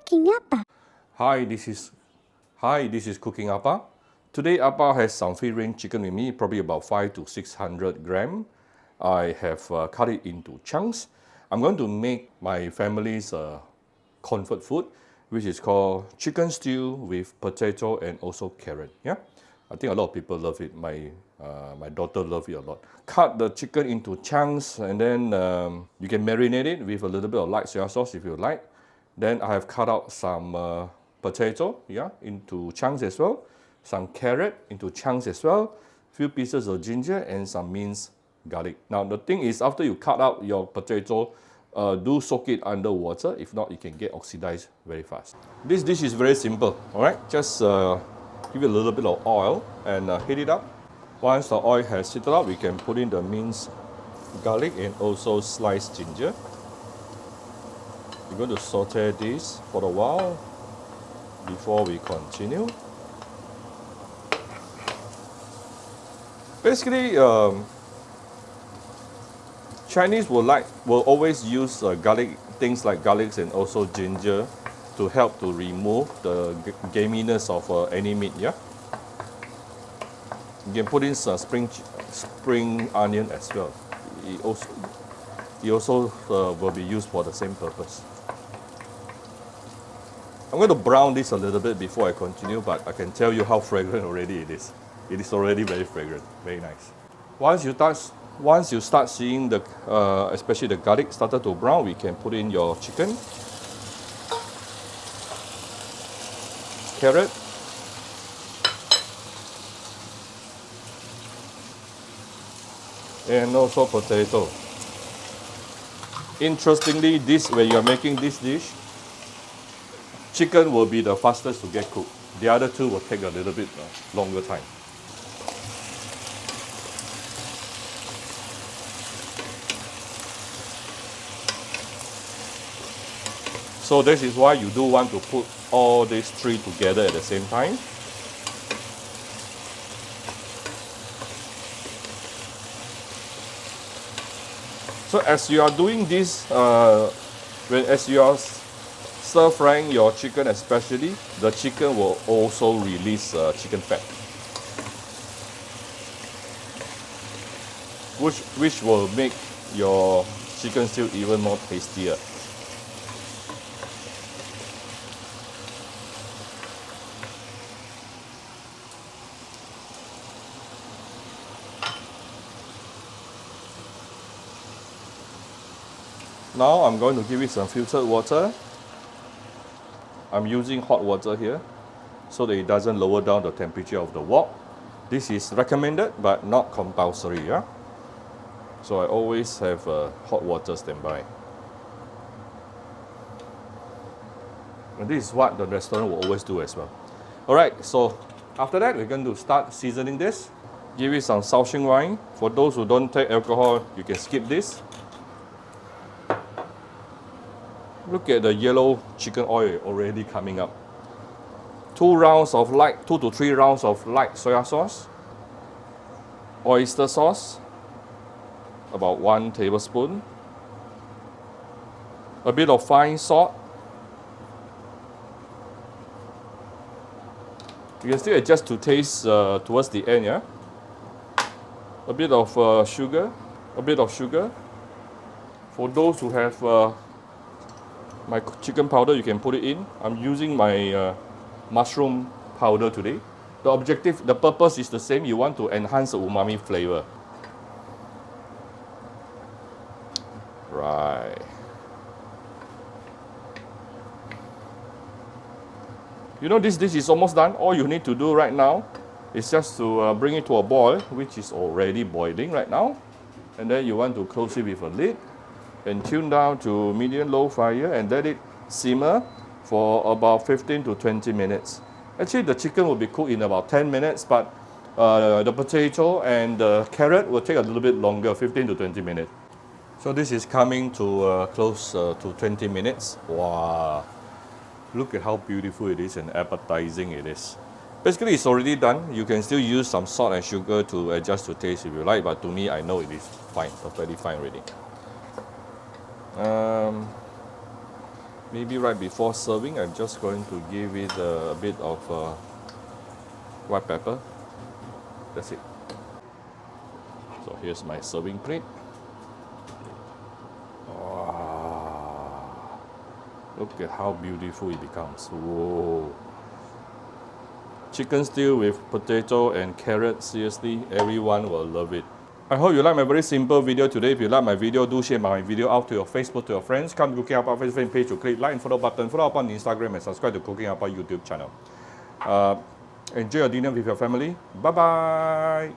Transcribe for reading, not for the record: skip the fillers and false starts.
Cooking apa? Hi, this is Cooking Appa. Today Appa has some free range chicken with me, probably about 5 to 600 gram. I have cut it into chunks. I'm going to make my family's comfort food, which is called chicken stew with potato and also carrot. Yeah, I think a lot of people love it. My daughter loves it a lot. Cut the chicken into chunks, and then you can marinate it with a little bit of light soy sauce if you like. Then I have cut out some potato, yeah, into chunks as well. Some carrot into chunks as well. Few pieces of ginger and some minced garlic. Now the thing is, after you cut out your potato, do soak it under water. If not, it can get oxidized very fast. This dish is very simple. All right, just give it a little bit of oil and heat it up. Once the oil has heated up, we can put in the minced garlic and also sliced ginger. We're going to saute this for a while before we continue. Basically, Chinese will always use garlic, things like garlics and also ginger to help to remove the gaminess of any meat. Yeah, you can put in some spring onion as well. It also will be used for the same purpose. I'm going to brown this a little bit before I continue, but I can tell you how fragrant already it is. It is already very fragrant, very nice. Once you start seeing the, especially the garlic started to brown, we can put in your chicken, carrot, and also potato. Interestingly, when you're making this dish, chicken will be the fastest to get cooked. The other two will take a little bit longer time. So this is why you do want to put all these three together at the same time. So as you are doing this, as you are stir frying your chicken especially, the chicken will also release chicken fat, which will make your chicken stew even more tastier. Now I'm going to give it some filtered water. I'm using hot water here so that it doesn't lower down the temperature of the wok. This is recommended but not compulsory. Yeah? So I always have hot water standby. And this is what the restaurant will always do as well. Alright, so after that we're going to start seasoning this. Give it some Sautéing wine. For those who don't take alcohol, you can skip this. Look at the yellow chicken oil already coming up. 2 to 3 rounds of light soy sauce. Oyster sauce, about 1 tablespoon. A bit of fine salt. You can still adjust to taste towards the end, yeah? A bit of sugar. For those who have my chicken powder, you can put it in. I'm using my mushroom powder today. The purpose is the same. You want to enhance the umami flavor. Right. You know, this dish is almost done. All you need to do right now is just to bring it to a boil, which is already boiling right now. And then you want to close it with a lid and tune down to medium-low fire and let it simmer for about 15 to 20 minutes. Actually, the chicken will be cooked in about 10 minutes, but the potato and the carrot will take a little bit longer, 15 to 20 minutes. So this is coming to close to 20 minutes. Wow! Look at how beautiful it is and appetizing it is. Basically, it's already done. You can still use some salt and sugar to adjust to taste if you like, but to me, I know it is fine, perfectly fine already. Maybe right before serving, I'm just going to give it a bit of white pepper. That's it. So here's my serving plate. Wow. Look at how beautiful it becomes. Whoa. Chicken stew with potato and carrot. Seriously, everyone will love it. I hope you like my very simple video today. If you like my video, do share my video out to your Facebook, to your friends. Come to Cooking Appa Facebook page to click like and follow button. Follow up on Instagram and subscribe to Cooking Appa YouTube channel. Enjoy your dinner with your family. Bye bye.